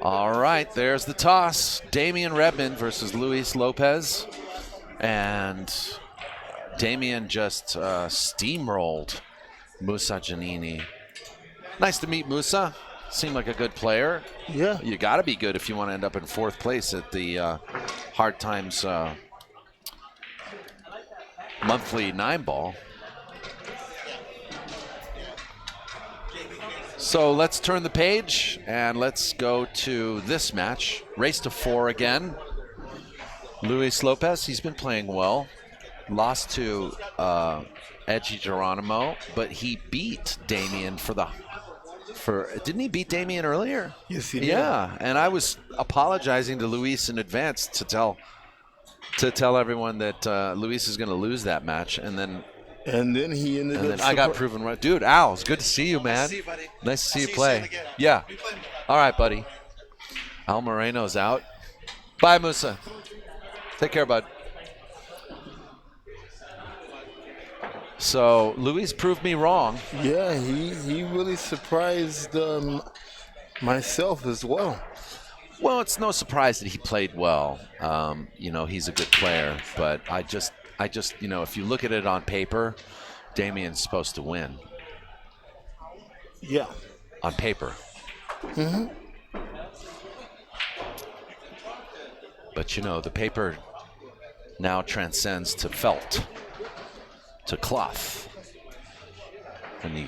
All right, there's the toss. Damien REBMAN versus Luis Lopez. And Damien just steamrolled Musa Giannini. Nice to meet Musa. Seemed like a good player. Yeah. You got to be good if you want to end up in 4th place at the Hard Times monthly 9-ball. So let's turn the page and let's go to this match. Race to 4 again. Luis Lopez, he's been playing well. Lost to Edgy Geronimo, but he beat Damien didn't he beat Damien earlier? Yes, he did. Yeah, and I was apologizing to Luis in advance to tell everyone that Luis is going to lose that match, and then he ended up. And then I got proven right. Dude, Al, it's good to see you, man. Nice to see you, buddy. Nice to see you I'll play. see you soon again. Yeah. We play. All right, buddy. Al Moreno's out. Bye, Musa. Take care, bud. So Luis proved me wrong. Yeah, he really surprised myself as well. Well, it's no surprise that he played well. He's a good player, but I just, if you look at it on paper, Damien's supposed to win. Yeah. On paper. Mm-hmm. But the paper now transcends to felt, to cloth. When you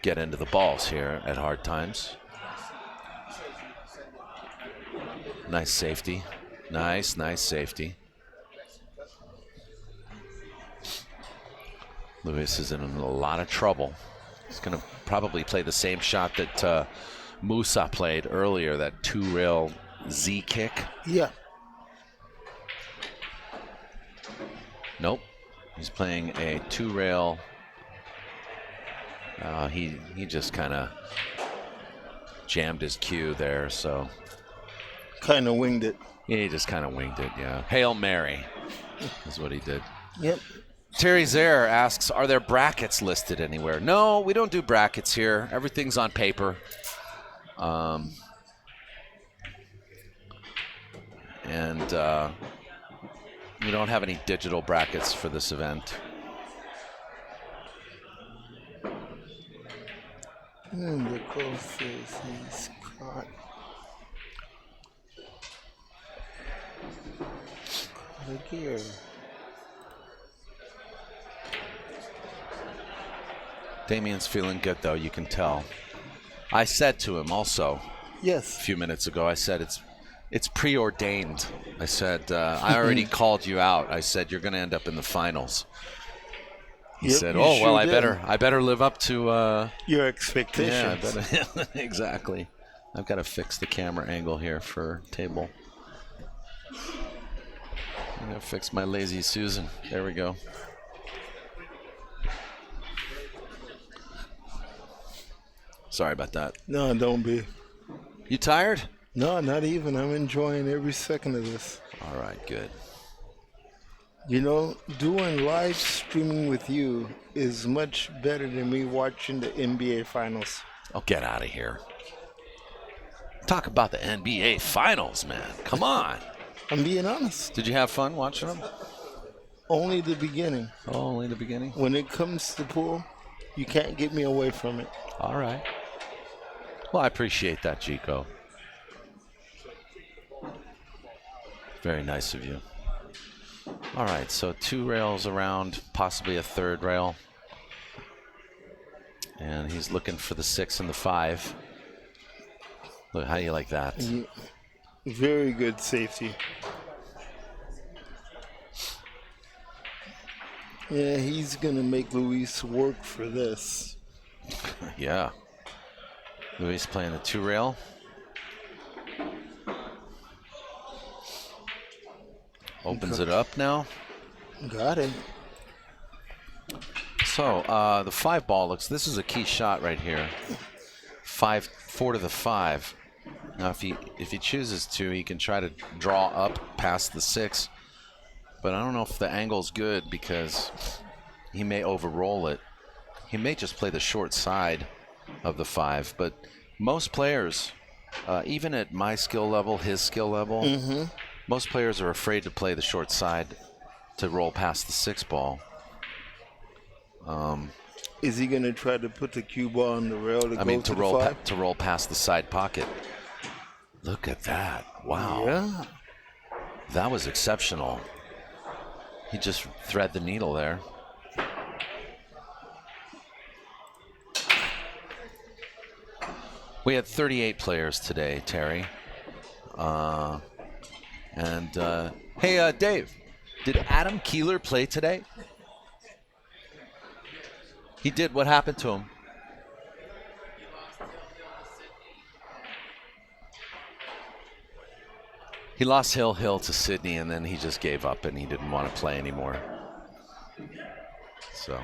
get into the balls here at Hard Times. Nice safety. Nice safety. Luis is in a lot of trouble. He's going to probably play the same shot that Musa played earlier, that 2-rail Z kick. Yeah. Nope. He's playing a 2-rail. He just kind of jammed his cue there, so. Kind of winged it. Yeah, he just kind of winged it, yeah. Hail Mary is what he did. Yep. Terry Zare asks, are there brackets listed anywhere? No, we don't do brackets here. Everything's on paper. We don't have any digital brackets for this event. The close says he's caught. Look here. Damien's feeling good, though, you can tell. I said to him also Yes. a few minutes ago, I said it's preordained. I said, I already called you out. I said, you're going to end up in the finals. He said, oh, well, I better live up to your expectations. Yeah, I better, exactly. I've got to fix the camera angle here for table. I'm going to fix my lazy Susan. There we go. Sorry about that. No, don't be. You tired? No, not even. I'm enjoying every second of this. All right, good. Doing live streaming with you is much better than me watching the NBA Finals. Oh, get out of here. Talk about the NBA Finals, man. Come on. I'm being honest. Did you have fun watching them? Only the beginning. Oh, only the beginning? When it comes to pool, you can't get me away from it. All right. Well, I appreciate that, Chico. Very nice of you. All right, so 2 rails around, possibly a 3rd rail. And he's looking for the 6 and the 5. Look, how do you like that? Very good safety. Yeah, he's going to make Luis work for this. Yeah. Luis playing the 2 rail. Opens it up now. Got it. So the 5 ball looks, this is a key shot right here. 4 to the 5. Now if he chooses to, he can try to draw up past the 6. But I don't know if the angle's good because he may overroll it. He may just play the short side of the 5, but most players even at my skill level, his skill level, most players are afraid to play the short side to roll past the 6 ball. Is he going to try to put the cue ball on the rail to go to roll the 5? to roll past the side pocket. Look at that! Wow, Yeah. that was exceptional. He just thread the needle there. We had 38 players today, Terry. Hey, Dave, did Adam Keeler play today? He did. What happened to him? He lost Hill to Sydney, and then he just gave up, and he didn't want to play anymore. So,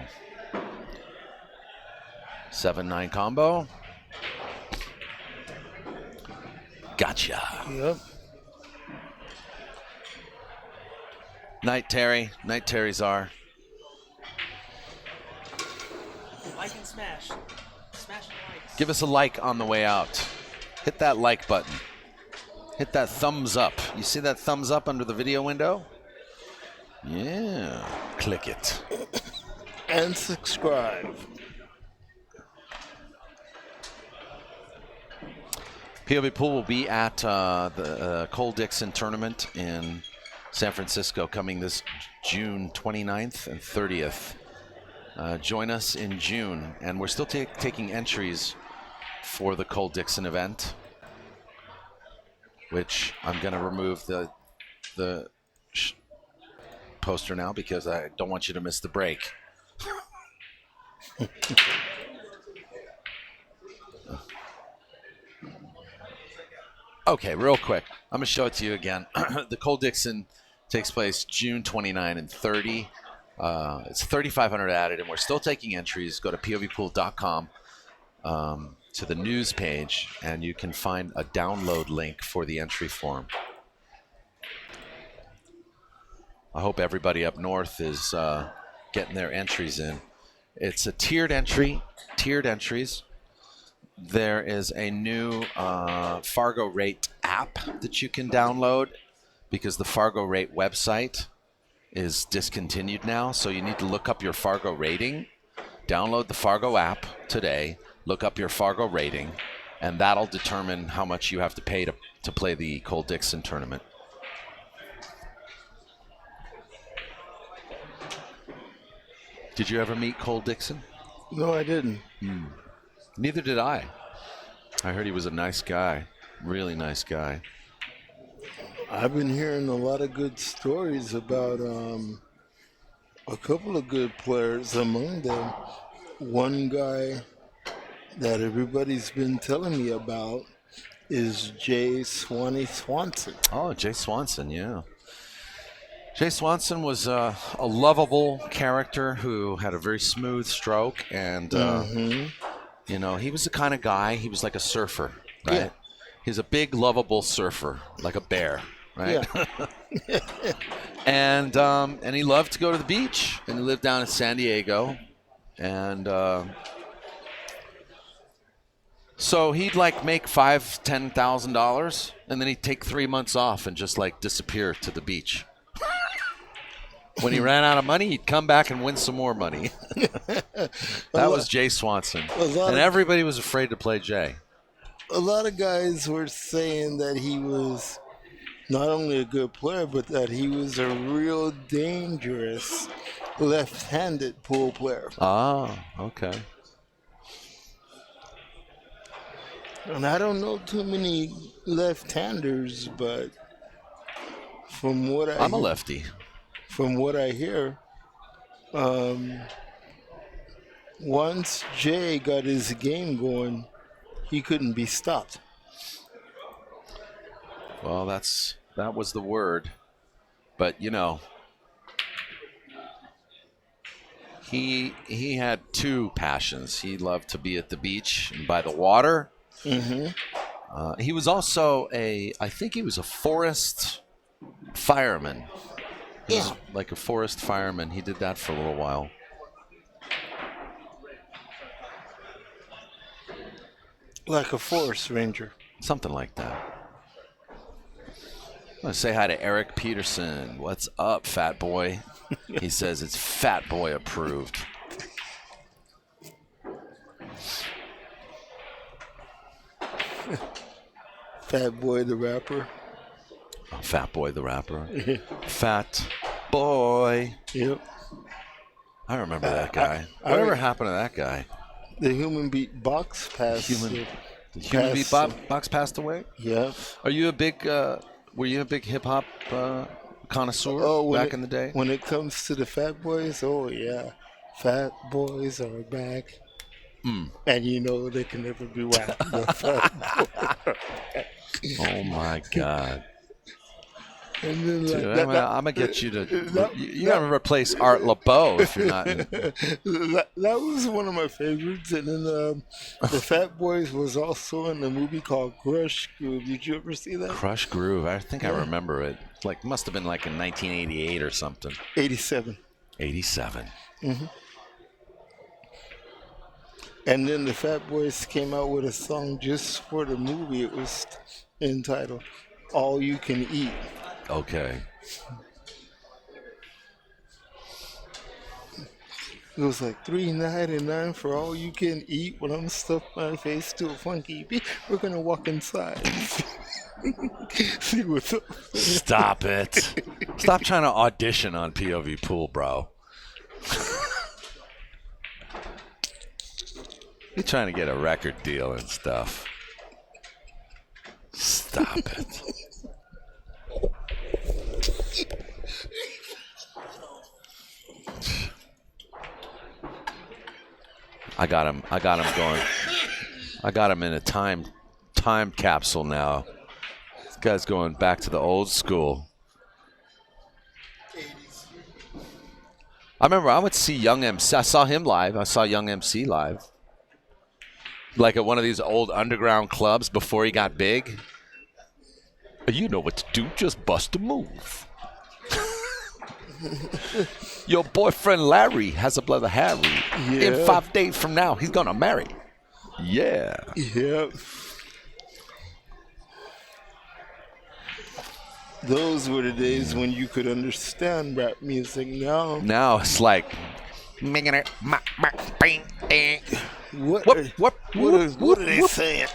7-9 combo. Gotcha. Yep. Night, Terry. Night, Terry Czar. Like and smash. Smash and likes. Give us a like on the way out. Hit that like button. Hit that thumbs up. You see that thumbs up under the video window? Yeah. Click it. And subscribe. POVPOOL will be at the Cole Dixon tournament in San Francisco coming this June 29th and 30th. Join us in June, and we're still taking entries for the Cole Dixon event, which I'm going to remove the poster now because I don't want you to miss the break. Okay, real quick. I'm going to show it to you again. The Cole Dixon takes place June 29 and 30. It's 3,500 added, and we're still taking entries. Go to povpool.com to the news page, and you can find a download link for the entry form. I hope everybody up north is getting their entries in. It's a tiered entries. There is a new Fargo Rate app that you can download because the Fargo Rate website is discontinued now. So you need to look up your Fargo rating, download the Fargo app today, look up your Fargo rating, and that'll determine how much you have to pay to play the Cole Dixon tournament. Did you ever meet Cole Dixon? No, I didn't. Neither did I. I heard he was a nice guy, really nice guy. I've been hearing a lot of good stories about a couple of good players. Among them, one guy that everybody's been telling me about is Jay Swanson. Oh, Jay Swanson, yeah. Jay Swanson was a lovable character who had a very smooth stroke, and you know, he was the kind of guy. He was like a surfer, right? Yeah. He's a big, lovable surfer, like a bear, right? Yeah. and he loved to go to the beach, and he lived down in San Diego, and so he'd like make $5,000-$10,000, and then he'd take 3 months off and just like disappear to the beach. When he ran out of money, he'd come back and win some more money. That was Jay Swanson. And everybody was afraid to play Jay. A lot of guys were saying that he was not only a good player, but that he was a real dangerous left-handed pool player. Ah, okay. And I don't know too many left-handers, but from what I'm a lefty. From what I hear, once Jay got his game going, he couldn't be stopped. Well, that was the word. But, you know, he had two passions. He loved to be at the beach and by the water. He was also I think he was a forest fireman. He was like a forest fireman. He did that for a little while. Like a forest ranger. Something like that. I'm going to say hi to Eric Peterson. What's up, fat boy? He says it's fat boy approved. Fat Boy the rapper. Oh, fat boy the rapper. Fat boy. Yep. I remember that guy. Whatever happened to that guy? The human beatbox passed. The human beatbox passed away? Yep. Are you a big, were you a big hip hop connoisseur back in the day? When it comes to the Fat Boys, oh yeah. Fat Boys are back. And you know they can never be whacked. The Fat Boys. Oh my God. And then Dude, I'm gonna get you to. You gotta replace Art LeBeau if you're not. that was one of my favorites. And then the Fat Boys was also in a movie called Crush Groove. Did you ever see that? Crush Groove. I think I remember it. Like must have been like in 1988 or something. 87. 87. Mm-hmm. And then the Fat Boys came out with a song just for the movie. It was entitled "All You Can Eat." Okay. It was like $3.99 for all you can eat. When I'm stuffed my face to a funky beat, we're gonna walk inside. See what's up. Stop it. Stop trying to audition on POVPOOL, bro. You're trying to get a record deal and stuff. Stop it. I got him going. I got him in a time capsule now. This guy's going back to the old school. I remember I would see Young MC. I saw him live. I saw Young MC live. Like at one of these old underground clubs before he got big. You know what to do. Just bust a move. Your boyfriend Larry has a brother Harry. Yeah. In 5 days from now, he's gonna marry. Yeah. Yep. Those were the days when you could understand rap music. Now it's like. What are they saying?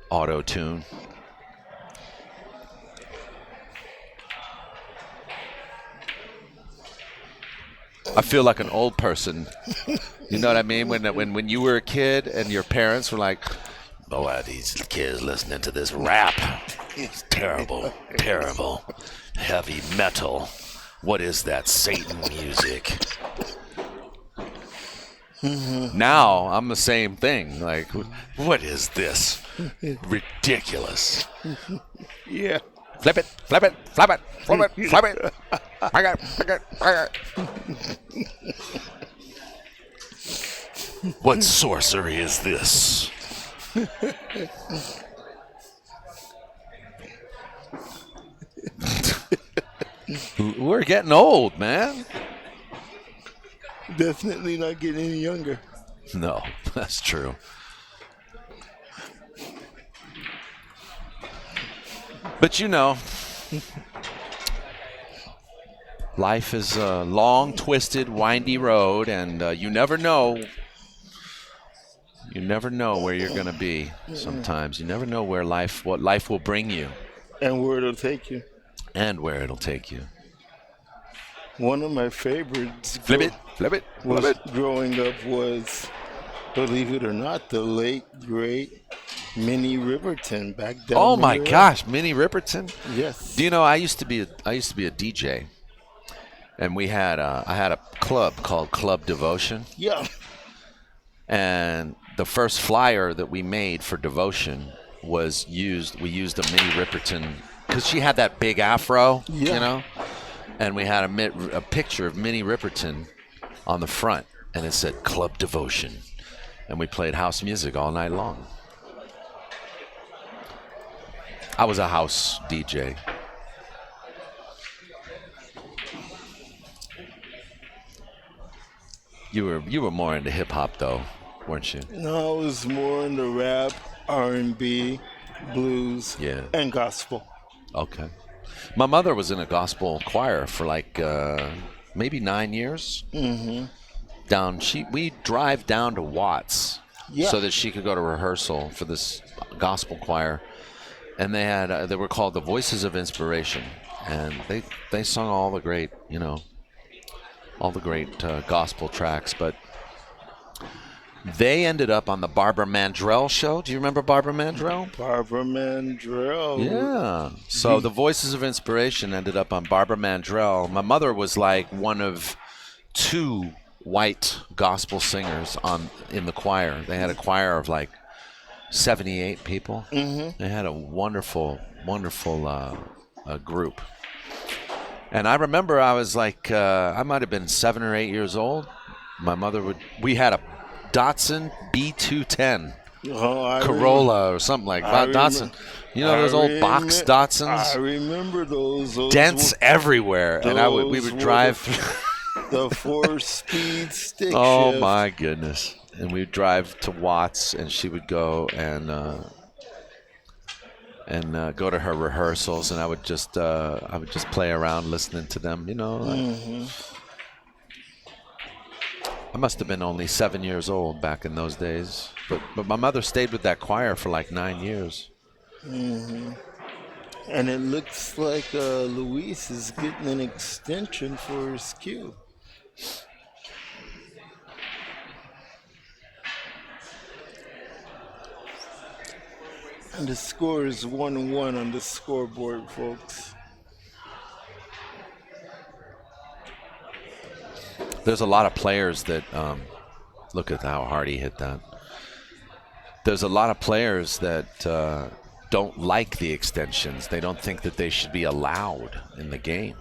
Auto tune. I feel like an old person. You know what I mean? When you were a kid and your parents were like, "Boy, these kids listening to this rap. It's terrible, terrible, heavy metal. What is that Satan music?" Now I'm the same thing. Like, what is this? Ridiculous. Yeah. Flip it, flip it, flip it, flip it, flip it. I got it. What sorcery is this? We're getting old, man. Definitely not getting any younger. No, that's true. But you know, life is a long, twisted, windy road, and you never know. You never know where you're going to be sometimes. You never know what life will bring you. And where it'll take you. And where it'll take you. One of my favorites Flip it. growing up was, believe it or not, the late, great Minnie Riperton back then. Oh my gosh, Minnie Riperton. Yes. Do you know I used to be a DJ, and I had a club called Club Devotion. Yeah. And the first flyer that we made for Devotion we used a Minnie Riperton because she had that big afro, you know, and we had a picture of Minnie Riperton on the front, and it said Club Devotion, and we played house music all night long. I was a house DJ. You were more into hip hop though. weren't you? No, I was more into rap, R&B, blues, Yeah. and gospel. Okay. My mother was in a gospel choir for like maybe 9 years. Mm-hmm. We drive down to Watts Yeah. so that she could go to rehearsal for this gospel choir, and they were called the Voices of Inspiration, and they sung all the great gospel tracks, but they ended up on the Barbara Mandrell show. Do you remember Barbara Mandrell? Barbara Mandrell. Yeah. So the Voices of Inspiration ended up on Barbara Mandrell. My mother was like one of 2 white gospel singers in the choir. They had a choir of like 78 people. Mm-hmm. They had a wonderful group. And I remember I was like, I might have been 7 or 8 years old. We had a Datsun B210 Corolla or something like that. Datsun. You know those old box Datsuns? I remember those. Dents everywhere. And we would drive the 4-speed stick Oh shift. my goodness! And we'd drive to Watts, and she would go and go to her rehearsals, and I would just play around listening to them. Mm-hmm. I must have been only 7 years old back in those days, but my mother stayed with that choir for like 9 years. Mm-hmm. And it looks like Luis is getting an extension for his cue. And the score is 1-1 on the scoreboard, folks. There's a lot of players that look at how hard he hit that. There's a lot of players that don't like the extensions. They don't think that they should be allowed in the game.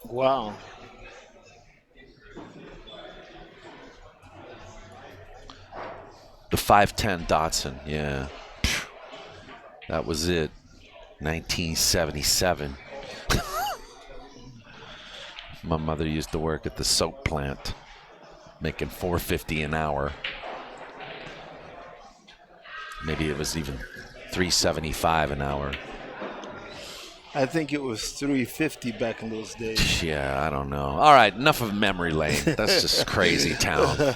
Wow. The 510 Datsun, yeah. That was it. 1977. My mother used to work at the soap plant, making $4.50 an hour. Maybe it was even $3.75 an hour. I think it was $3.50 back in those days. Yeah, I don't know. All right, enough of memory lane. That's just crazy town.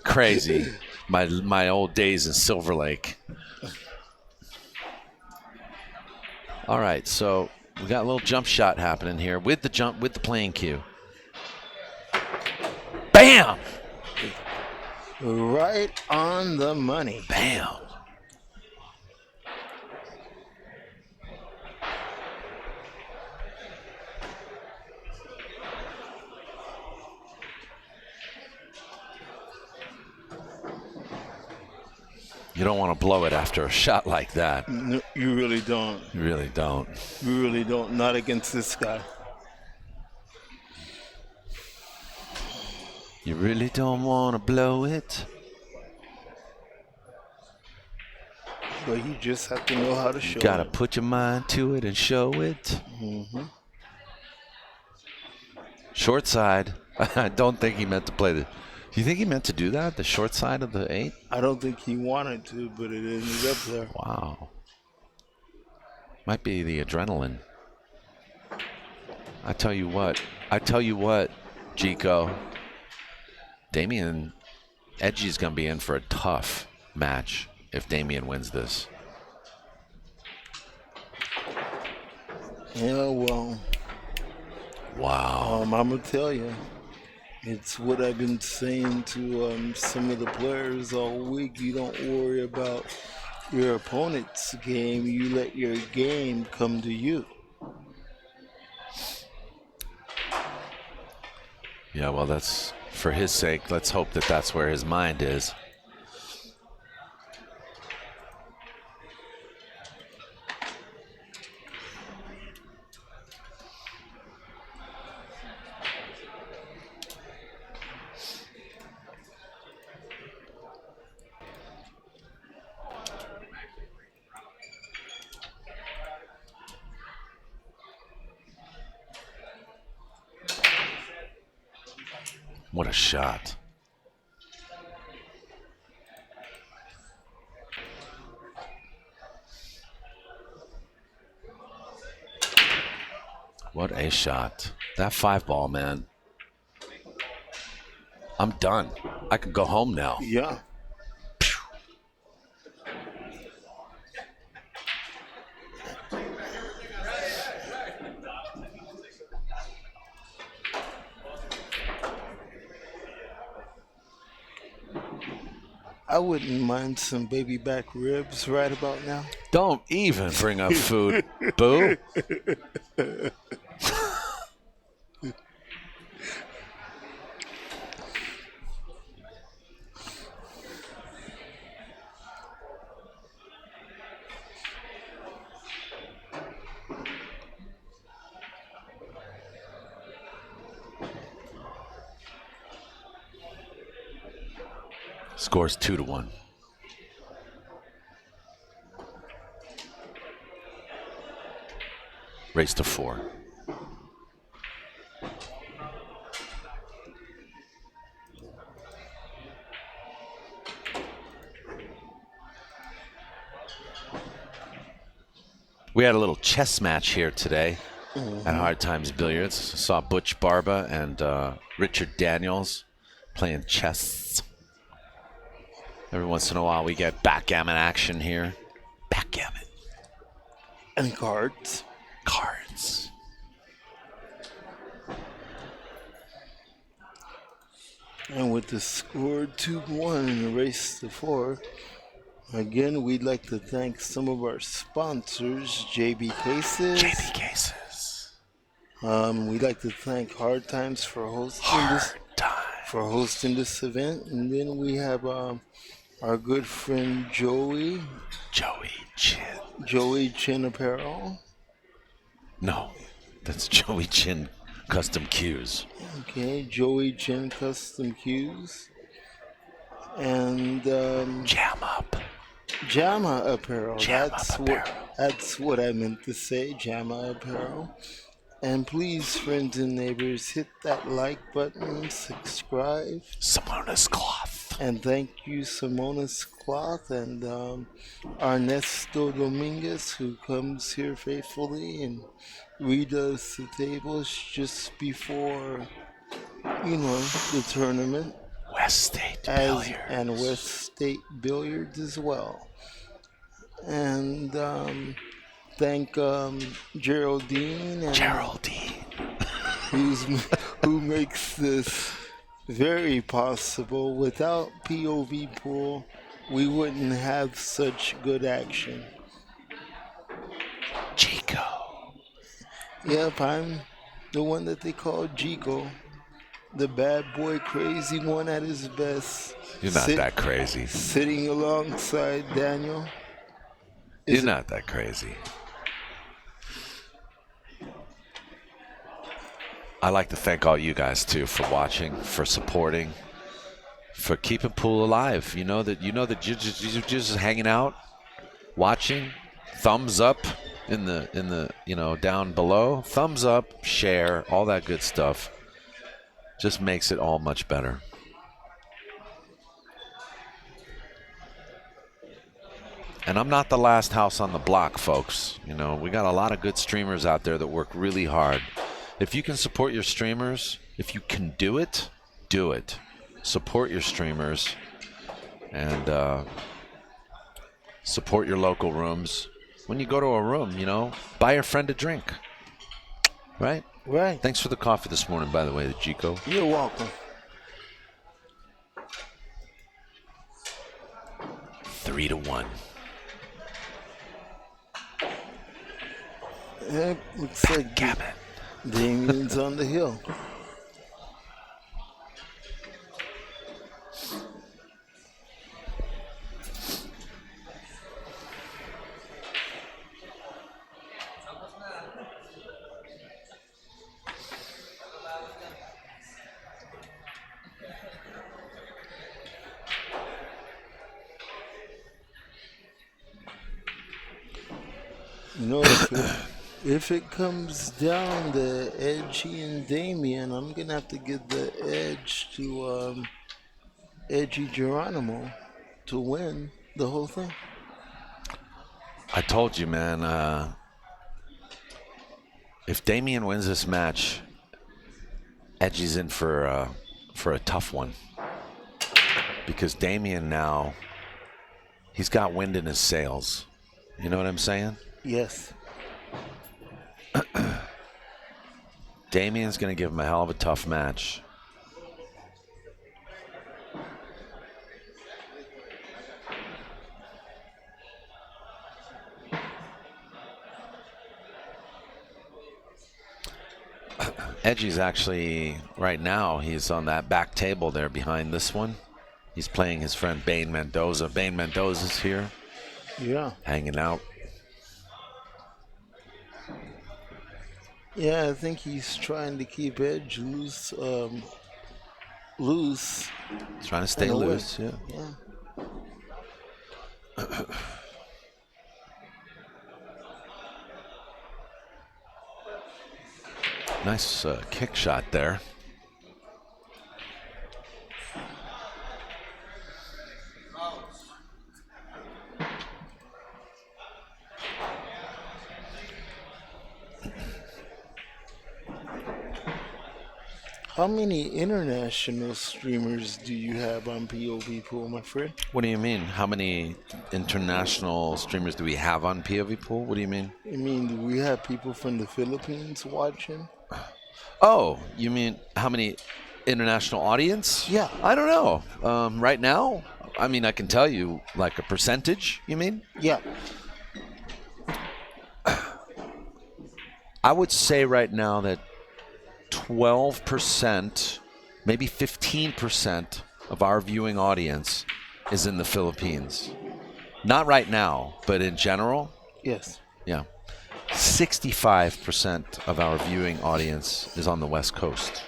Crazy. My old days in Silver Lake. All right, so we got a little jump shot happening here with the playing cue. Bam! Right on the money. Bam! You don't want to blow it after a shot like that. No, you really don't. You really don't. You really don't. Not against this guy. You really don't want to blow it. But you just have to know how to show You got to it. put your mind to it and show it. Mm-hmm. Short side. I don't think he meant to play the... Do you think he meant to do that, the short side of the 8? I don't think he wanted to, but it ended up there. Wow. Might be the adrenaline. I tell you what, Chico. Damien, Edgy's going to be in for a tough match if Damien wins this. Yeah, well. Wow. I'm going to tell you. It's what I've been saying to some of the players all week. You don't worry about your opponent's game. You let your game come to you. Yeah, well, that's for his sake. Let's hope that that's where his mind is. What a shot. What a shot. That 5-ball, man. I'm done. I can go home now. Yeah. I wouldn't mind some baby back ribs right about now. Don't even bring up food, boo. Scores 2-1. Race to 4. We had a little chess match here today at Hard Times Billiards. Saw Butch Barba and Richard Daniels playing chess. Every once in a while we get backgammon action here. Backgammon. And cards. Cards. And with the score 2-1 in the race to 4, again, we'd like to thank some of our sponsors, JB Cases. JB Cases. We'd like to thank Hard Times for hosting this event, and then we have our good friend Joey Chin Apparel. No, that's Joey Chin Custom Cues. Okay, Joey Chin Custom Cues. And JAMA Apparel. That's what I meant to say, JAMA Apparel. And please, friends and neighbors, hit that like button, subscribe. Simona's Cloth. And thank you, Simona's Cloth, and Ernesto Dominguez, who comes here faithfully and redoes the tables just before, the tournament. West State Billiards. And West State Billiards as well. And thank Geraldine. Who makes this very possible. Without POVPOOL, we wouldn't have such good action. Chico. Yep, I'm the one that they call Chico. The bad boy, crazy one at his best. You're not that crazy. Sitting alongside Daniel. You're not that crazy. I'd like to thank all you guys too for watching, for supporting, for keeping pool alive. You know that you're just hanging out, watching. Thumbs up in the down below. Thumbs up, share, all that good stuff. Just makes it all much better. And I'm not the last house on the block, folks. We got a lot of good streamers out there that work really hard. If you can support your streamers, if you can do it, do it. Support your streamers and support your local rooms. When you go to a room, buy your friend a drink. Right? Right. Thanks for the coffee this morning, by the way, Chico. You're welcome. 3-1. It looks like Damien's on the hill. If it comes down to Edgy and Damien, I'm going to have to give the edge to Edgy Geronimo to win the whole thing. I told you, man. if Damien wins this match, Edgy's in for a tough one. Because Damien now, he's got wind in his sails. You know what I'm saying? Yes. Damien's going to give him a hell of a tough match. Edgy's actually, right now, he's on that back table there behind this one. He's playing his friend Bane Mendoza. Bane Mendoza's here. Yeah. Hanging out. Yeah, I think he's trying to keep Edge loose. Loose. Trying to stay loose, yeah. Nice kick shot there. How many international streamers do you have on POVPOOL, my friend? What do you mean? How many international streamers do we have on POVPOOL? What do you mean? I mean, do we have people from the Philippines watching? Oh, you mean how many international audience? Yeah. I don't know. Right now, I mean, I can tell you like a percentage, you mean? Yeah. I would say right now that 12%, maybe 15% of our viewing audience is in the Philippines. Not right now, but in general, Yes. yeah. 65% of our viewing audience is on the West Coast.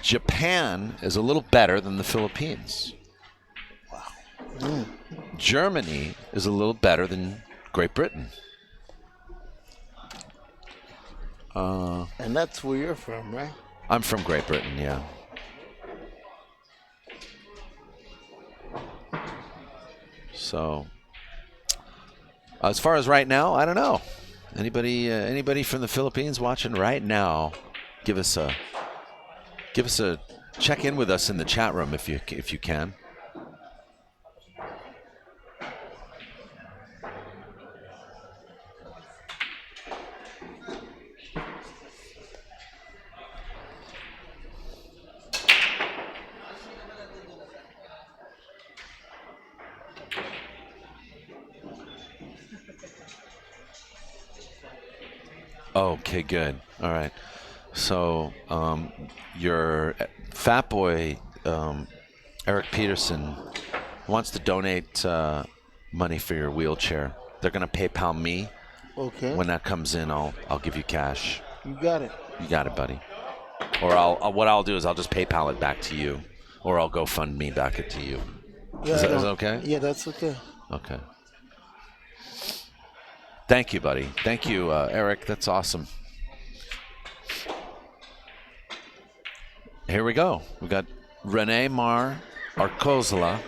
Japan is a little better than the Philippines. Mm. Germany is a little better than Great Britain. And that's where you're from, right? I'm from Great Britain, yeah. So, as far as right now, I don't know. Anybody from the Philippines watching right now, give us a check in with us in the chat room if you can. Okay, good. All right. So your fat boy, Eric Peterson, wants to donate money for your wheelchair. They're gonna PayPal me. Okay. When that comes in, I'll give you cash. You got it. You got it, buddy. Or what I'll do is I'll just PayPal it back to you, or I'll go fund me back it to you. Yeah, Is that okay? Yeah, that's okay. Okay. Thank you, buddy. Thank you, Eric. That's awesome. Here we go. We got Rene Mar Arcozola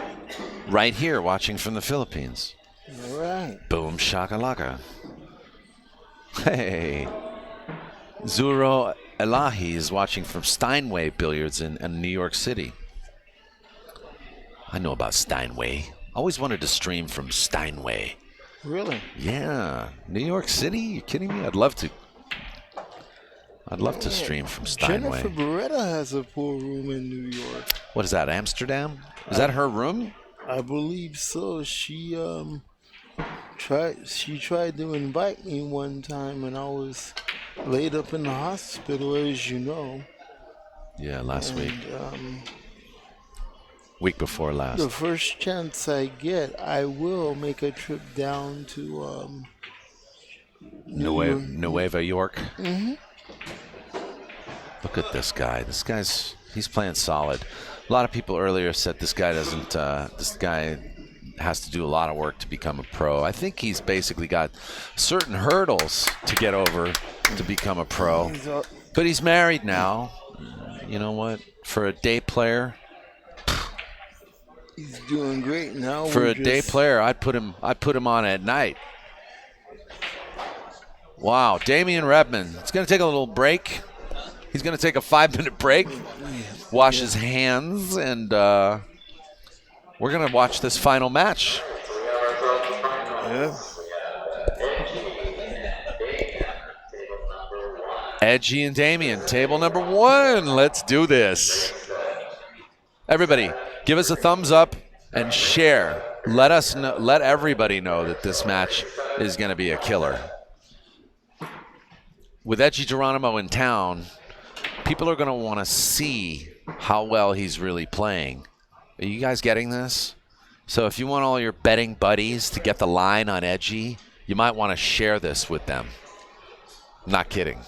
right here watching from the Philippines. All right. Boom shakalaka. Hey. Zuro Elahi is watching from Steinway Billiards in New York City. I know about Steinway. Always wanted to stream from Steinway. Really? Yeah. New York City? You kidding me? I'd love to. I'd love to stream from Steinway. Jennifer Beretta has a pool room in New York. What is that, Amsterdam? Is that her room? I believe so. She tried to invite me one time when I was laid up in the hospital, as you know. Yeah, last week. And Week before last. the first chance I get, I will make a trip down to Nueva York. Mm-hmm. Look at this guy. He's playing solid. A lot of people earlier said this guy has to do a lot of work to become a pro. I think he's basically got certain hurdles to get over to become a pro. But he's married now. You know what? For a day player, he's doing great now. for a day player, I'd put him on at night. Wow, Damien REBMAN. It's going to take a little break. He's going to take a 5-minute break, wash his hands, and we're going to watch this final match. Yeah. Edgy and Damien, table number 1. Let's do this. Everybody, give us a thumbs up and share. Let us know, let everybody know that this match is going to be a killer. With Edgy Geronimo in town, people are going to want to see how well he's really playing. Are you guys getting this? So if you want all your betting buddies to get the line on Edgy, you might want to share this with them. I'm not kidding.